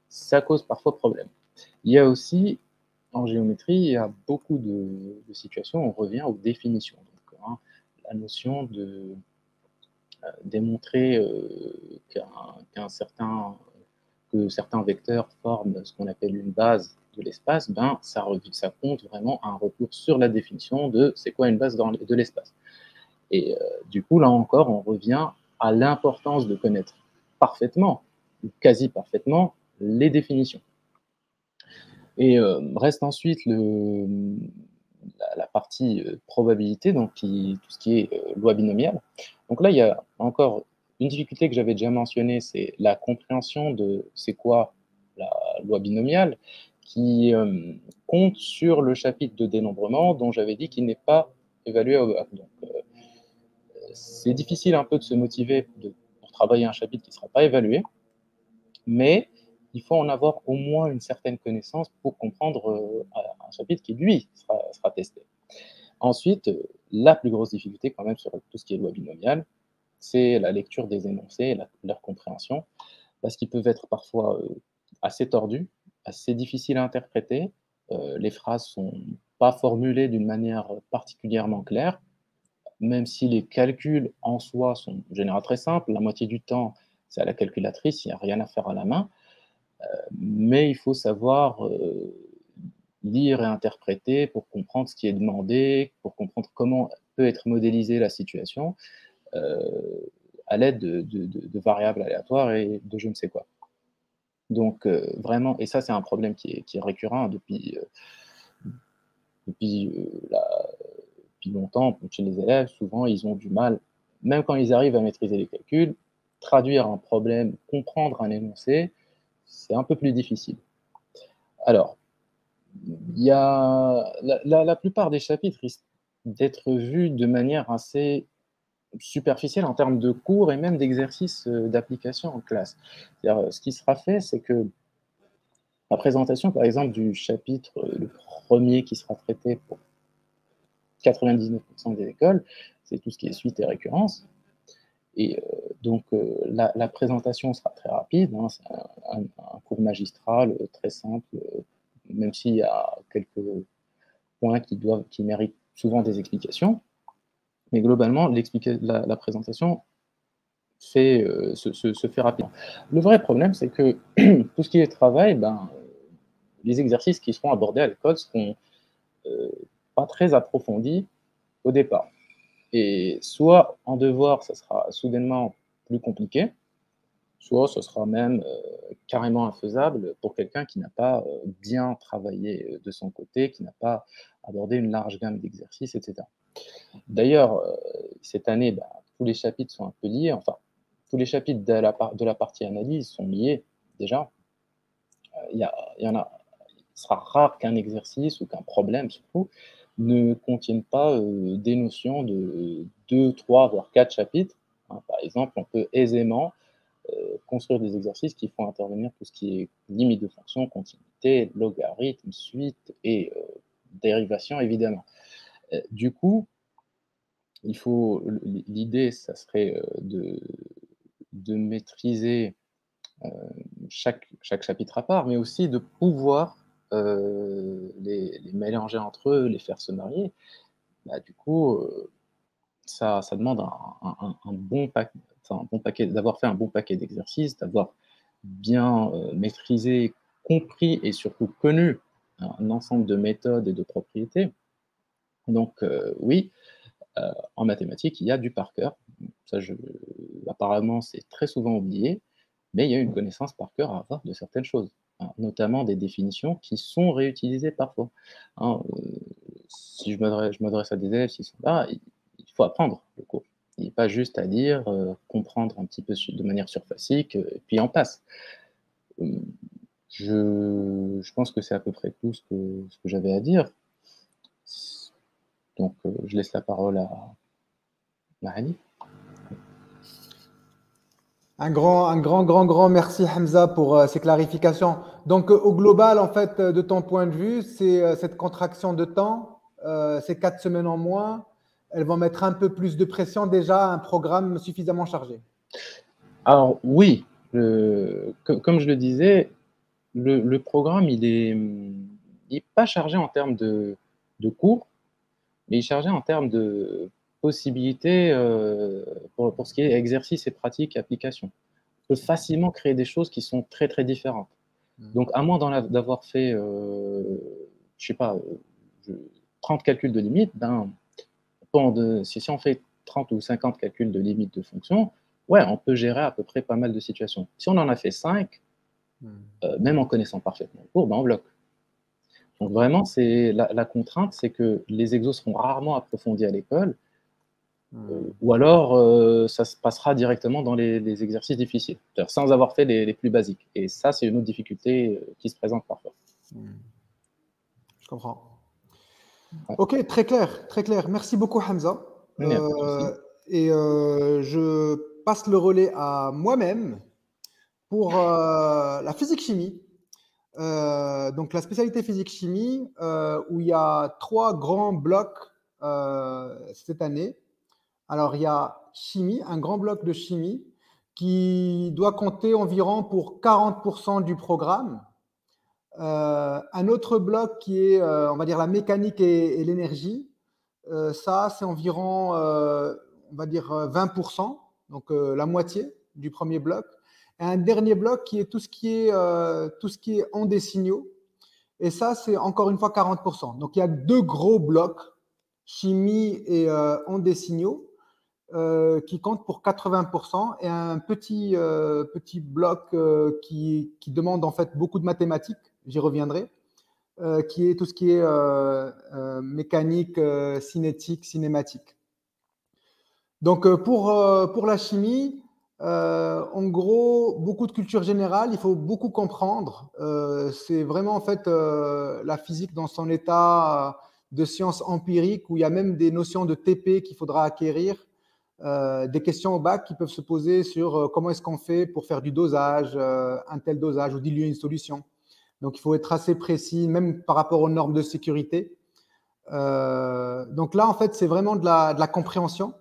ça cause parfois problème. Il y a aussi, en géométrie, il y a beaucoup de situations où on revient aux définitions. Donc, la notion de démontrer que certains vecteurs forment ce qu'on appelle une base de l'espace, ça compte vraiment un retour sur la définition de c'est quoi une base de l'espace. Et du coup, là encore, on revient à l'importance de connaître parfaitement, ou quasi parfaitement, les définitions. Et reste ensuite la partie probabilité, donc tout ce qui est loi binomiale. Donc là, il y a encore une difficulté que j'avais déjà mentionnée, c'est la compréhension de c'est quoi la loi binomiale, qui compte sur le chapitre de dénombrement dont j'avais dit qu'il n'est pas évalué au bac. Donc c'est difficile un peu de se motiver pour travailler un chapitre qui ne sera pas évalué, mais il faut en avoir au moins une certaine connaissance pour comprendre un chapitre qui, lui, sera testé. Ensuite, la plus grosse difficulté quand même sur tout ce qui est loi binomiale, c'est la lecture des énoncés et leur compréhension, parce qu'ils peuvent être parfois assez tordus, assez difficiles à interpréter. Les phrases ne sont pas formulées d'une manière particulièrement claire, même si les calculs en soi sont en général très simples. La moitié du temps, c'est à la calculatrice, il n'y a rien à faire à la main. Mais il faut savoir lire et interpréter pour comprendre ce qui est demandé, pour comprendre comment peut être modélisée la situation à l'aide de variables aléatoires et de je ne sais quoi. Donc vraiment, et ça c'est un problème qui est récurrent depuis longtemps chez les élèves. Souvent ils ont du mal, même quand ils arrivent à maîtriser les calculs, traduire un problème, comprendre un énoncé, c'est un peu plus difficile. Alors, la plupart des chapitres risquent d'être vus de manière assez superficielle en termes de cours et même d'exercices d'application en classe. Ce qui sera fait, c'est que la présentation, par exemple, du chapitre, le premier qui sera traité pour 99% des écoles, c'est tout ce qui est suite et récurrence. Et donc, la présentation sera très rapide, hein, c'est un cours magistral très simple, même s'il y a quelques points qui méritent souvent des explications. Mais globalement, la présentation se fait rapidement. Le vrai problème, c'est que tout ce qui est travail, les exercices qui seront abordés à l'école seront pas très approfondis au départ. Et soit en devoir, ça sera soudainement plus compliqué, soit ce sera même carrément infaisable pour quelqu'un qui n'a pas bien travaillé de son côté, qui n'a pas abordé une large gamme d'exercices, etc. D'ailleurs, cette année, tous les chapitres sont un peu liés, enfin, tous les chapitres de la partie analyse sont liés déjà. Il sera rare qu'un exercice ou qu'un problème, surtout, ne contienne pas des notions de 2, 3, voire 4 chapitres, hein. Par exemple, on peut aisément construire des exercices qui font intervenir tout ce qui est limite de fonction, continuité, logarithme, suite et dérivation, évidemment. Du coup, l'idée, ça serait de maîtriser chaque chapitre à part, mais aussi de pouvoir les mélanger entre eux, les faire se marier. Bah, du coup, ça demande un bon paquet, d'avoir fait un bon paquet d'exercices, d'avoir bien maîtrisé, compris et surtout connu un ensemble de méthodes et de propriétés. Donc oui, en mathématiques, il y a du par cœur. Ça, apparemment, c'est très souvent oublié, mais il y a une connaissance par cœur à avoir de certaines choses, hein, notamment des définitions qui sont réutilisées parfois. Hein, si je m'adresse à des élèves qui sont là, il faut apprendre le cours. Il n'est pas juste à lire, comprendre un petit peu de manière surfacique, et puis on passe. Je pense que c'est à peu près tout ce que j'avais à dire. Donc, je laisse la parole à Mahani. Un grand merci Hamza pour ces clarifications. Donc, au global, en fait, de ton point de vue, c'est cette contraction de temps, ces 4 semaines en moins, elles vont mettre un peu plus de pression déjà à un programme suffisamment chargé. Alors oui, comme je le disais, le programme, il est pas chargé en termes de cours, mais il est chargé en termes de possibilités pour ce qui est exercice et pratique, application. On peut facilement créer des choses qui sont très, très différentes. Donc, à moins d'avoir fait, je sais pas, 30 calculs de limite, ben, si on fait 30 ou 50 calculs de limite de fonction, ouais, on peut gérer à peu près pas mal de situations. Si on en a fait 5, même en connaissant parfaitement le cours, ben on bloque. Donc vraiment, la contrainte, c'est que les exos seront rarement approfondis à l'école, ou alors ça se passera directement dans les exercices difficiles, sans avoir fait les plus basiques. Et ça, c'est une autre difficulté qui se présente parfois. Je comprends. Ouais. Ok, très clair, très clair. Merci beaucoup, Hamza. Et je passe le relais à moi-même pour la physique-chimie. Donc, la spécialité physique-chimie, où il y a 3 grands blocs cette année. Alors, il y a chimie, un grand bloc de chimie qui doit compter environ pour 40% du programme. Un autre bloc qui est, on va dire, la mécanique et l'énergie. Ça, c'est environ, on va dire, 20%, donc la moitié du premier bloc. Et un dernier bloc qui est tout ce qui est ondes des signaux. Et ça, c'est encore une fois 40%. Donc, il y a 2 gros blocs, chimie et ondes des signaux, qui comptent pour 80%, et un petit bloc qui demande en fait beaucoup de mathématiques, j'y reviendrai, qui est tout ce qui est mécanique, cinétique, cinématique. Donc, pour la chimie, en gros, beaucoup de culture générale, il faut beaucoup comprendre. C'est vraiment en fait la physique dans son état de science empirique, où il y a même des notions de TP qu'il faudra acquérir, des questions au bac qui peuvent se poser sur comment est-ce qu'on fait pour faire du dosage, un tel dosage, ou diluer une solution. Donc, il faut être assez précis, même par rapport aux normes de sécurité. Donc là, en fait, c'est vraiment de la compréhension.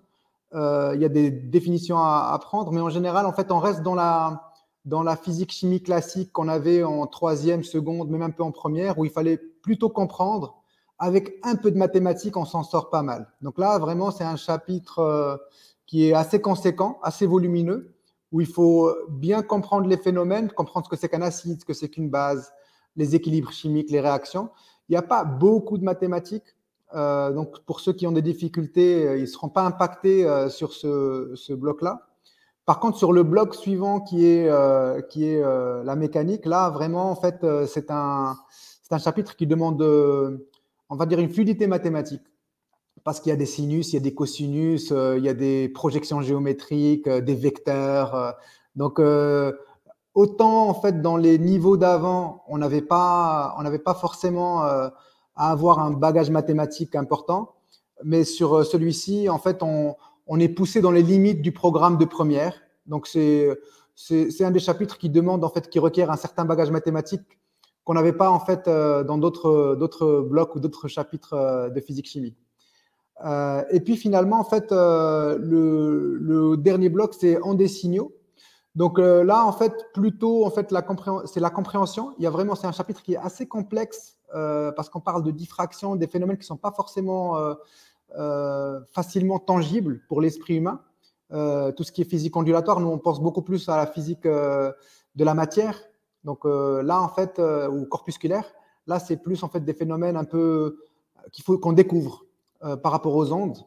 Il y a des définitions à apprendre, mais en général, en fait, on reste dans la physique-chimie classique qu'on avait en 3e, seconde, même un peu en première, où il fallait plutôt comprendre. Avec un peu de mathématiques, on s'en sort pas mal. Donc là, vraiment, c'est un chapitre qui est assez conséquent, assez volumineux, où il faut bien comprendre les phénomènes, comprendre ce que c'est qu'un acide, ce que c'est qu'une base, les équilibres chimiques, les réactions. Il n'y a pas beaucoup de mathématiques. Donc, pour ceux qui ont des difficultés, ils ne seront pas impactés sur ce bloc-là. Par contre, sur le bloc suivant qui est la mécanique, là, vraiment, en fait, c'est un chapitre qui demande, on va dire, une fluidité mathématique. Parce qu'il y a des sinus, il y a des cosinus, il y a des projections géométriques, des vecteurs. Donc, autant, en fait, dans les niveaux d'avant, on n'avait pas forcément à avoir un bagage mathématique important. Mais sur celui-ci, en fait, on on est poussé dans les limites du programme de première. Donc, c'est un des chapitres qui demande, en fait, qui requiert un certain bagage mathématique qu'on n'avait pas, en fait, dans d'autres blocs ou d'autres chapitres de physique-chimie. Et puis, finalement, en fait, le dernier bloc, c'est en des signaux. Donc là, en fait, plutôt, en fait, c'est la compréhension. Il y a vraiment, c'est un chapitre qui est assez complexe parce qu'on parle de diffraction, des phénomènes qui ne sont pas forcément facilement tangibles pour l'esprit humain. Tout ce qui est physique ondulatoire, nous, on pense beaucoup plus à la physique de la matière. Donc là, en fait, ou corpusculaire, là, c'est plus en fait des phénomènes un peu qu'on découvre par rapport aux ondes.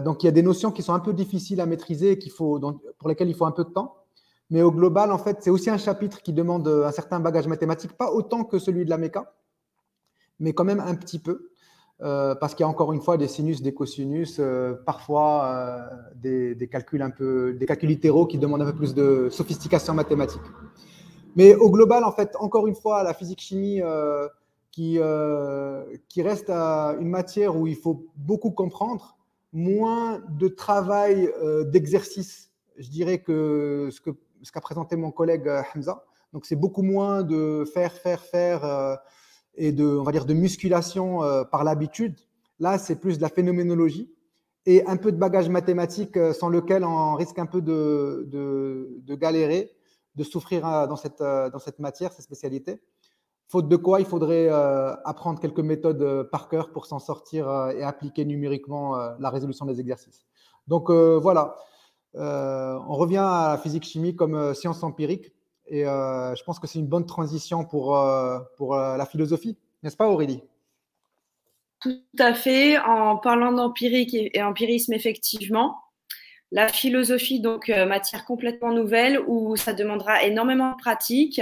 Donc il y a des notions qui sont un peu difficiles à maîtriser, pour lesquelles il faut un peu de temps. Mais au global, en fait, c'est aussi un chapitre qui demande un certain bagage mathématique, pas autant que celui de la méca, mais quand même un petit peu, parce qu'il y a encore une fois des sinus, des cosinus, parfois des calculs littéraux qui demandent un peu plus de sophistication mathématique. Mais au global, en fait, encore une fois, la physique-chimie qui reste une matière où il faut beaucoup comprendre, moins de travail d'exercice, je dirais, que ce qu'a présenté mon collègue Hamza. Donc, c'est beaucoup moins de faire et on va dire, de musculation par l'habitude. Là, c'est plus de la phénoménologie et un peu de bagage mathématique sans lequel on risque un peu de galérer, de souffrir dans cette matière, cette spécialité. Faute de quoi, il faudrait apprendre quelques méthodes par cœur pour s'en sortir et appliquer numériquement la résolution des exercices. Donc, voilà. On revient à la physique-chimie comme science empirique et je pense que c'est une bonne transition pour la philosophie, n'est-ce pas Aurélie? Tout à fait. En parlant d'empirique et empirisme, effectivement, la philosophie, donc matière complètement nouvelle où ça demandera énormément de pratique.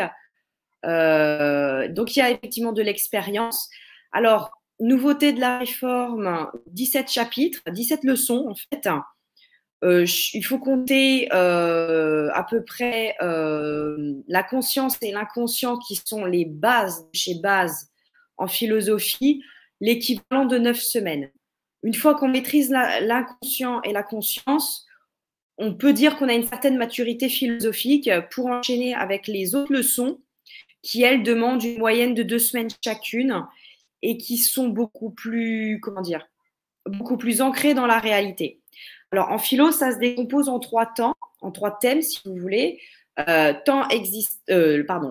Donc il y a effectivement de l'expérience. Alors, nouveauté de la réforme, 17 chapitres, 17 leçons en fait. Il faut compter à peu près la conscience et l'inconscient qui sont les bases chez base en philosophie, l'équivalent de 9 semaines. Une fois qu'on maîtrise l'inconscient et la conscience, on peut dire qu'on a une certaine maturité philosophique pour enchaîner avec les autres leçons qui, elles, demandent une moyenne de 2 semaines chacune et qui sont beaucoup plus, beaucoup plus ancrées dans la réalité. Alors, en philo, ça se décompose en 3 temps, en 3 thèmes, si vous voulez.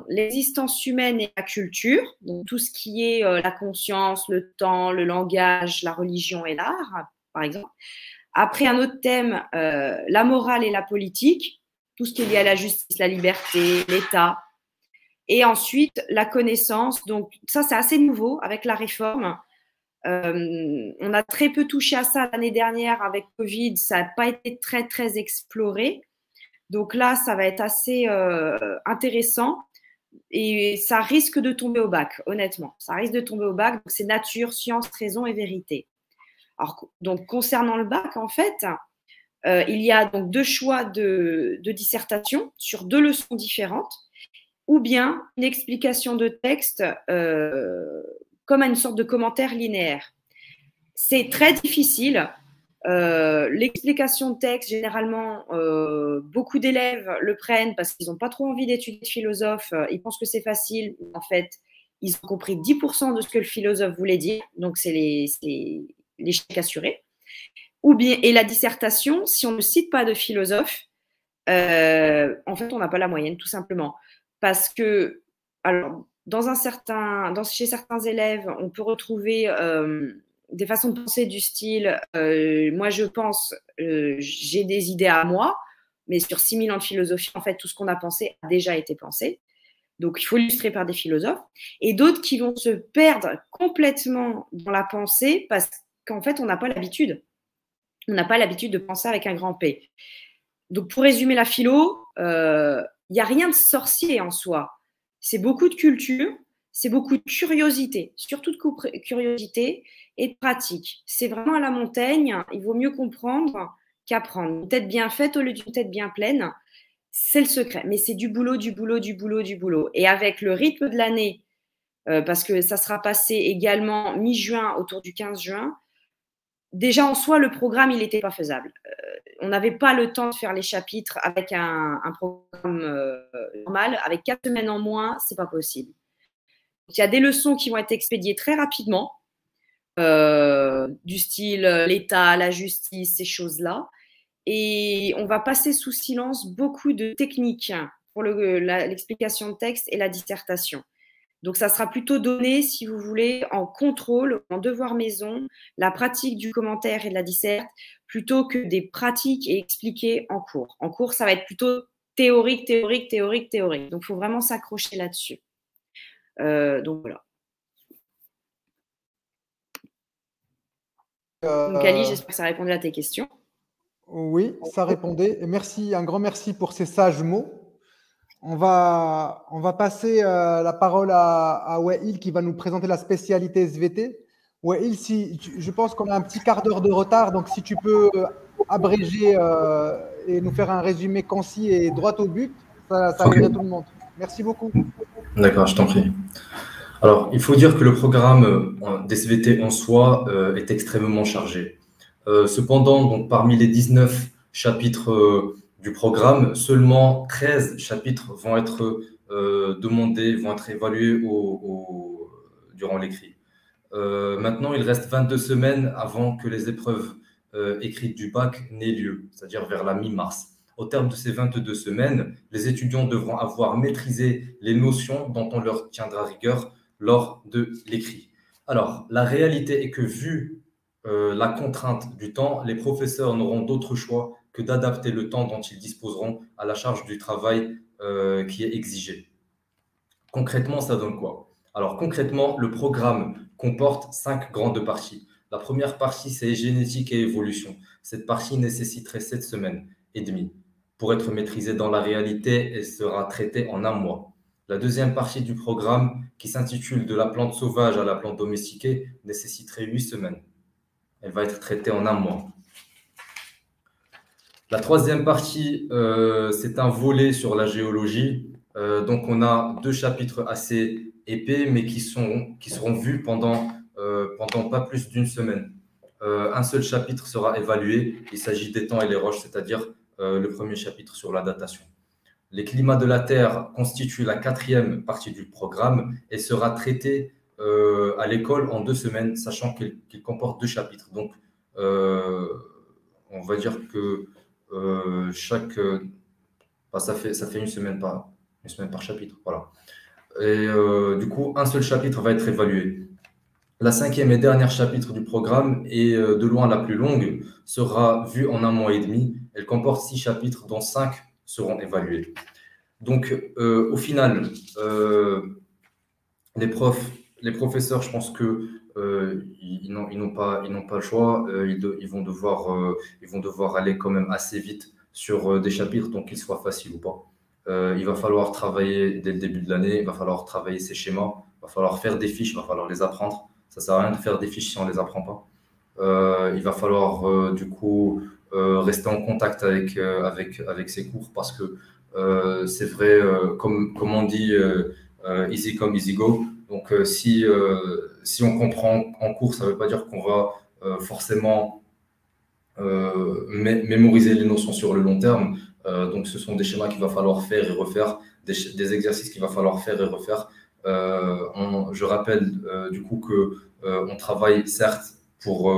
L'existence humaine et la culture, donc tout ce qui est la conscience, le temps, le langage, la religion et l'art, par exemple. Après, un autre thème, la morale et la politique, tout ce qui est lié à la justice, la liberté, l'État. Et ensuite, la connaissance. Donc, ça, c'est assez nouveau avec la réforme. On a très peu touché à ça l'année dernière avec Covid. Ça n'a pas été très, très exploré. Donc là, ça va être assez intéressant. Et ça risque de tomber au bac, honnêtement. Ça risque de tomber au bac. Donc, c'est nature, science, raison et vérité. Alors, donc, concernant le bac, en fait, il y a donc 2 choix de dissertation sur 2 leçons différentes, ou bien une explication de texte comme une sorte de commentaire linéaire. C'est très difficile. L'explication de texte, généralement, beaucoup d'élèves le prennent parce qu'ils n'ont pas trop envie d'étudier de philosophe. Ils pensent que c'est facile. En fait, ils ont compris 10% de ce que le philosophe voulait dire. Donc, c'est l'échec assuré. Ou bien, et la dissertation, si on ne cite pas de philosophe, en fait, on n'a pas la moyenne, tout simplement. Parce que, alors, chez certains élèves, on peut retrouver des façons de penser du style moi, je pense, j'ai des idées à moi, mais sur 6000 ans de philosophie, en fait, tout ce qu'on a pensé a déjà été pensé. Donc, il faut illustrer par des philosophes. Et d'autres qui vont se perdre complètement dans la pensée parce qu'en fait, on n'a pas l'habitude. On n'a pas l'habitude de penser avec un grand P. Donc, pour résumer la philo, il n'y a rien de sorcier en soi. C'est beaucoup de culture, c'est beaucoup de curiosité, surtout de curiosité et de pratique. C'est vraiment à la Montaigne, il vaut mieux comprendre qu'apprendre. Une tête bien faite au lieu d'une tête bien pleine, c'est le secret. Mais c'est du boulot, du boulot, du boulot, du boulot. Et avec le rythme de l'année, parce que ça sera passé également mi-juin, autour du 15 juin, déjà en soi, le programme, il n'était pas faisable. on n'avait pas le temps de faire les chapitres avec un programme normal. Avec 4 semaines en moins, c'est pas possible. Il y a des leçons qui vont être expédiées très rapidement, du style l'État, la justice, ces choses-là. Et on va passer sous silence beaucoup de techniques pour l'explication de texte et la dissertation. Donc, ça sera plutôt donné, si vous voulez, en contrôle, en devoir maison, la pratique du commentaire et de la disserte, plutôt que des pratiques et expliquées en cours. En cours, ça va être plutôt théorique, théorique, théorique, théorique. Donc, il faut vraiment s'accrocher là-dessus. Donc, voilà. Donc, Ali, j'espère que ça répondait à tes questions. Oui, ça répondait. Merci, un grand merci pour ces sages mots. On va passer la parole à Wael qui va nous présenter la spécialité SVT. Wael, je pense qu'on a un petit quart d'heure de retard, donc si tu peux abréger et nous faire un résumé concis et droit au but, ça aiderait tout le monde. Merci beaucoup. D'accord, je t'en prie. Alors, il faut dire que le programme d'SVT en soi est extrêmement chargé. Cependant, donc, parmi les 19 chapitres du programme, seulement 13 chapitres vont être demandés, vont être évalués durant l'écrit. Maintenant, il reste 22 semaines avant que les épreuves écrites du bac n'aient lieu, c'est-à-dire vers la mi-mars. Au terme de ces 22 semaines, les étudiants devront avoir maîtrisé les notions dont on leur tiendra rigueur lors de l'écrit. Alors, la réalité est que vu la contrainte du temps, les professeurs n'auront d'autre choix que d'adapter le temps dont ils disposeront à la charge du travail qui est exigé. Concrètement, ça donne quoi? Alors, concrètement, le programme comporte 5 grandes parties. La première partie, c'est génétique et évolution. Cette partie nécessiterait 7 semaines et demie pour être maîtrisée dans la réalité et sera traitée en un mois. La deuxième partie du programme, qui s'intitule « De la plante sauvage à la plante domestiquée », nécessiterait 8 semaines. Elle va être traitée en un mois. La troisième partie, c'est un volet sur la géologie. Donc, on a 2 chapitres assez épais, mais qui seront vus pendant pas plus d'une semaine. Un seul chapitre sera évalué. Il s'agit des temps et les roches, c'est-à-dire le premier chapitre sur la datation. Les climats de la Terre constituent la 4e partie du programme et sera traité à l'école en 2 semaines, sachant qu'il comporte 2 chapitres. Donc, on va dire que ça fait une semaine par chapitre. Voilà. Et du coup, un seul chapitre va être évalué. La 5e et dernière chapitre du programme, et de loin la plus longue, sera vue en un mois et demi. Elle comporte 6 chapitres, dont 5 seront évalués. Donc, au final, les professeurs, je pense que ils n'ont pas le choix. Ils vont devoir aller quand même assez vite sur des chapitres, donc qu'ils soient faciles ou pas. Il va falloir travailler dès le début de l'année. Il va falloir travailler ces schémas. Il va falloir faire des fiches. Il va falloir les apprendre. Ça sert à rien de faire des fiches si on les apprend pas. Il va falloir du coup rester en contact avec ces cours, parce que c'est vrai, comme on dit, easy come, easy go. Donc, si on comprend en cours, ça ne veut pas dire qu'on va forcément mémoriser les notions sur le long terme. Donc, ce sont des schémas qu'il va falloir faire et refaire, des exercices qu'il va falloir faire et refaire. Je rappelle du coup qu'on travaille certes pour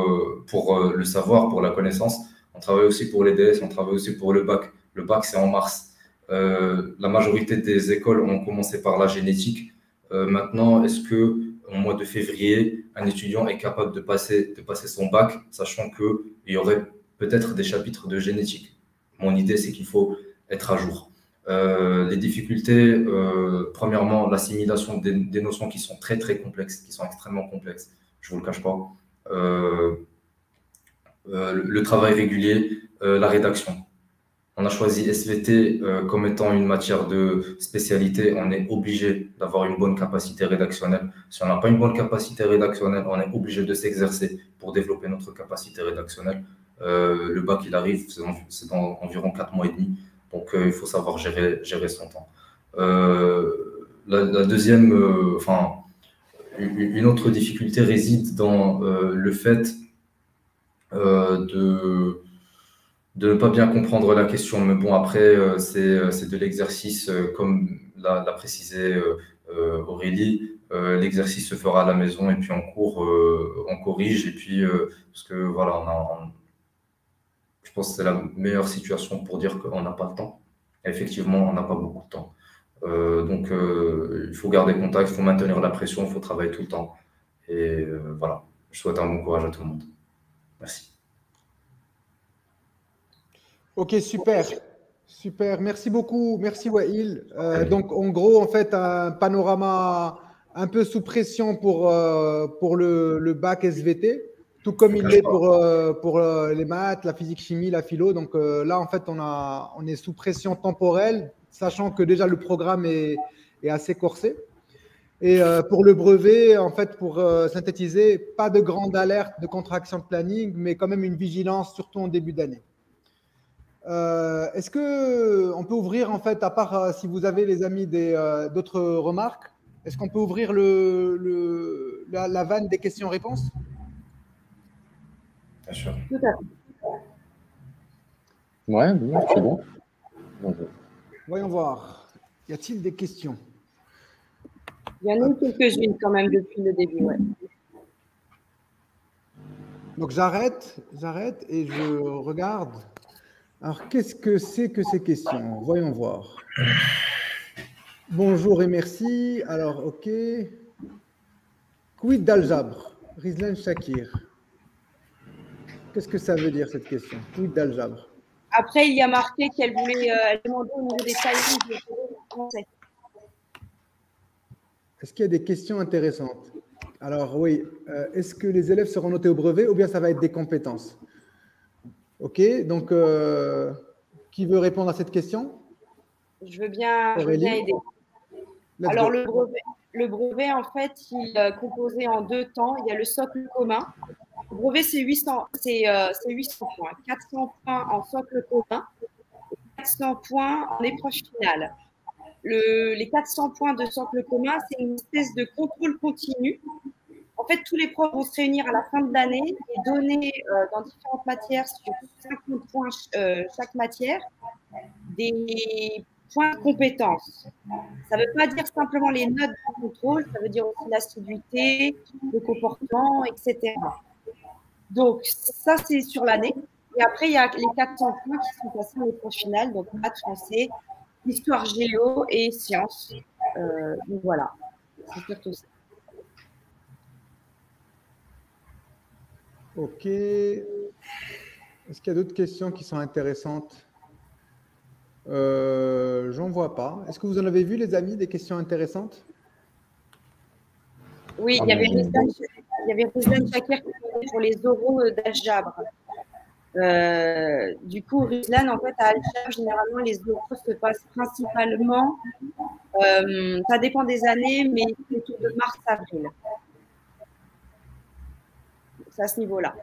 le savoir, pour la connaissance. On travaille aussi pour les DS, on travaille aussi pour le bac. Le bac, c'est en mars. La majorité des écoles ont commencé par la génétique. Maintenant, est-ce que au mois de février, un étudiant est capable de passer son bac, sachant qu'il y aurait peut-être des chapitres de génétique? Mon idée, c'est qu'il faut être à jour. Les difficultés, premièrement, l'assimilation des notions qui sont très, très complexes, qui sont extrêmement complexes, je ne vous le cache pas. Le travail régulier, la rédaction. On a choisi SVT comme étant une matière de spécialité. On est obligé d'avoir une bonne capacité rédactionnelle. Si on n'a pas une bonne capacité rédactionnelle, on est obligé de s'exercer pour développer notre capacité rédactionnelle. Le bac, il arrive, c'est dans environ 4 mois et demi. Donc, il faut savoir gérer son temps. La deuxième, une autre difficulté réside dans le fait de ne pas bien comprendre la question. Mais bon, après, c'est de l'exercice, comme l'a précisé Aurélie. L'exercice se fera à la maison et puis en cours, on corrige. Et puis, parce que voilà, je pense que c'est la meilleure situation pour dire qu'on n'a pas le temps. Effectivement, on n'a pas beaucoup de temps. Donc, il faut garder contact, il faut maintenir la pression, il faut travailler tout le temps. Et voilà, je souhaite un bon courage à tout le monde. Merci. Ok, super. Super. Merci beaucoup. Merci, Wael. Donc, en gros, en fait, un panorama un peu sous pression pour le bac SVT, tout comme il l'est pour les maths, la physique, chimie, la philo. Donc là, en fait, on est sous pression temporelle, sachant que déjà le programme est assez corsé. Et pour le brevet, en fait, pour synthétiser, pas de grande alerte de contraction de planning, mais quand même une vigilance, surtout en début d'année. Est-ce qu'on peut ouvrir, en fait, à part si vous avez, les amis, d'autres remarques, est-ce qu'on peut ouvrir la vanne des questions-réponses? Bien sûr. Tout à fait. Ouais, c'est bon. Voyons voir. Y a-t-il des questions? Il y en a eu quelques-unes quand même depuis le début. Ouais. Donc j'arrête et je regarde. Alors, qu'est-ce que c'est que ces questions? Voyons voir. Bonjour et merci. Alors, ok. Quid d'algèbre? Rizlan Shakir. Qu'est-ce que ça veut dire cette question? Quid d'algèbre? Après, il y a marqué qu'elle voulait demander au niveau des timings de français. Est-ce qu'il y a des questions intéressantes? Alors, oui. Est-ce que les élèves seront notés au brevet ou bien ça va être des compétences? Ok. Donc, qui veut répondre à cette question? Je veux bien aider. Alors, le brevet, en fait, il est composé en 2 temps. Il y a le socle commun. Le brevet, c'est 800 points. 400 points en socle commun et 400 points en épreuve finale. Les 400 points de socle commun, c'est une espèce de contrôle continu. En fait, tous les profs vont se réunir à la fin de l'année et donner dans différentes matières, sur 50 points chaque matière, des points de compétence. Ça ne veut pas dire simplement les notes de contrôle, ça veut dire aussi l'assiduité, le comportement, etc. Donc, ça, c'est sur l'année. Et après, il y a les 400 points qui sont passés en épreuve finale, donc maths, français, histoire géo et sciences. Donc voilà, c'est surtout ça. Ok. Est-ce qu'il y a d'autres questions qui sont intéressantes? J'en vois pas. Est-ce que vous en avez vu, les amis, des questions intéressantes? Oui, il y avait Rizlan Shakir pour les oraux d'algèbre. Du coup, Rizlan, en fait, à algèbre, généralement, les oraux se passent principalement, ça dépend des années, mais autour de mars-avril. C'est à ce niveau-là.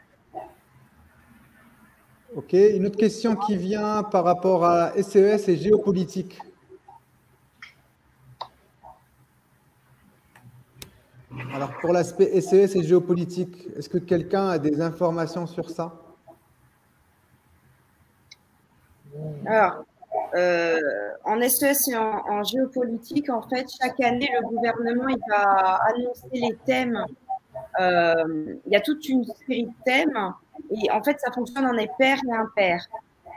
Ok. Une autre question qui vient par rapport à SES et géopolitique. Alors, pour l'aspect SES et géopolitique, est-ce que quelqu'un a des informations sur ça? Alors, en SES et en géopolitique, en fait, chaque année, le gouvernement il va annoncer les thèmes. Il y a toute une série de thèmes et en fait, ça fonctionne en est pair et impair.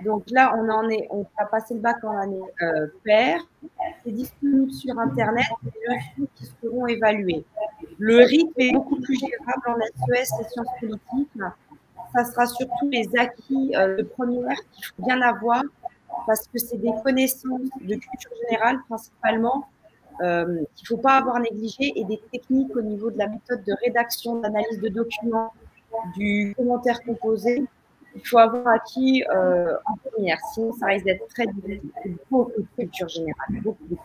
Donc là, on va passer le bac en année pair. C'est disponible sur Internet et les leçons qui seront évaluées. Le rythme est beaucoup plus gérable en SES et sciences politiques. Ça sera surtout les acquis de première qu'il faut bien avoir parce que c'est des connaissances de culture générale principalement qu'il ne faut pas avoir négligé et des techniques au niveau de la méthode de rédaction, d'analyse de documents, du commentaire composé. Il faut avoir acquis en première, sinon ça risque d'être très difficile. C'est beaucoup de culture générale, beaucoup.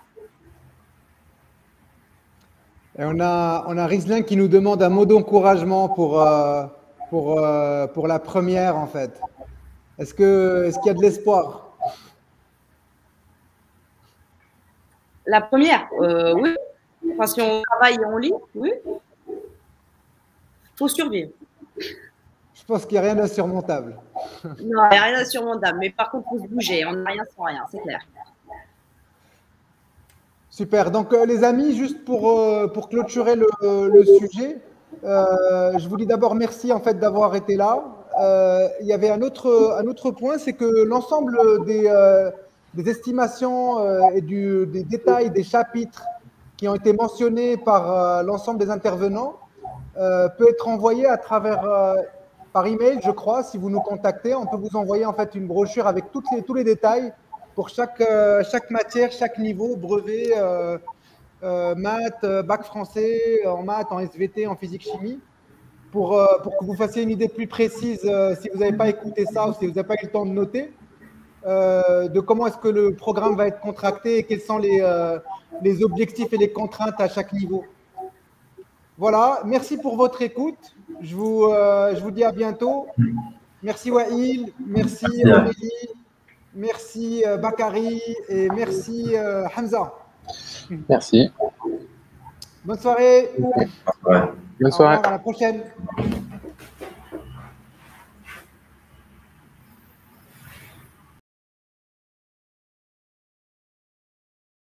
Et on a Rizlan qui nous demande un mot d'encouragement pour la première, en fait. Est-ce qu'il y a de l'espoir? La première, oui. Enfin, si on travaille et on lit, oui. Il faut survivre. Je pense qu'il n'y a rien d'insurmontable. Non, il n'y a rien d'insurmontable. Mais par contre, il faut se bouger. On n'a rien sans rien, c'est clair. Super. Donc, les amis, juste pour clôturer le sujet, je vous dis d'abord merci en fait d'avoir été là. Il y avait un autre point, c'est que l'ensemble des estimations et des détails des chapitres qui ont été mentionnés par l'ensemble des intervenants peut être envoyé à travers par email, je crois. Si vous nous contactez, on peut vous envoyer en fait une brochure avec tous les détails pour chaque matière, chaque niveau, brevet, maths, bac français, en maths, en SVT, en physique-chimie, pour que vous fassiez une idée plus précise, si vous n'avez pas écouté ça ou si vous n'avez pas eu le temps de noter, de comment est-ce que le programme va être contracté et quels sont les objectifs et les contraintes à chaque niveau. Voilà, merci pour votre écoute. Je vous dis à bientôt. Merci Wael, merci Aurélie, merci Bakary et merci Hamza. Merci. Bonne soirée. Ouais. Bonne soirée. Au revoir, à la prochaine.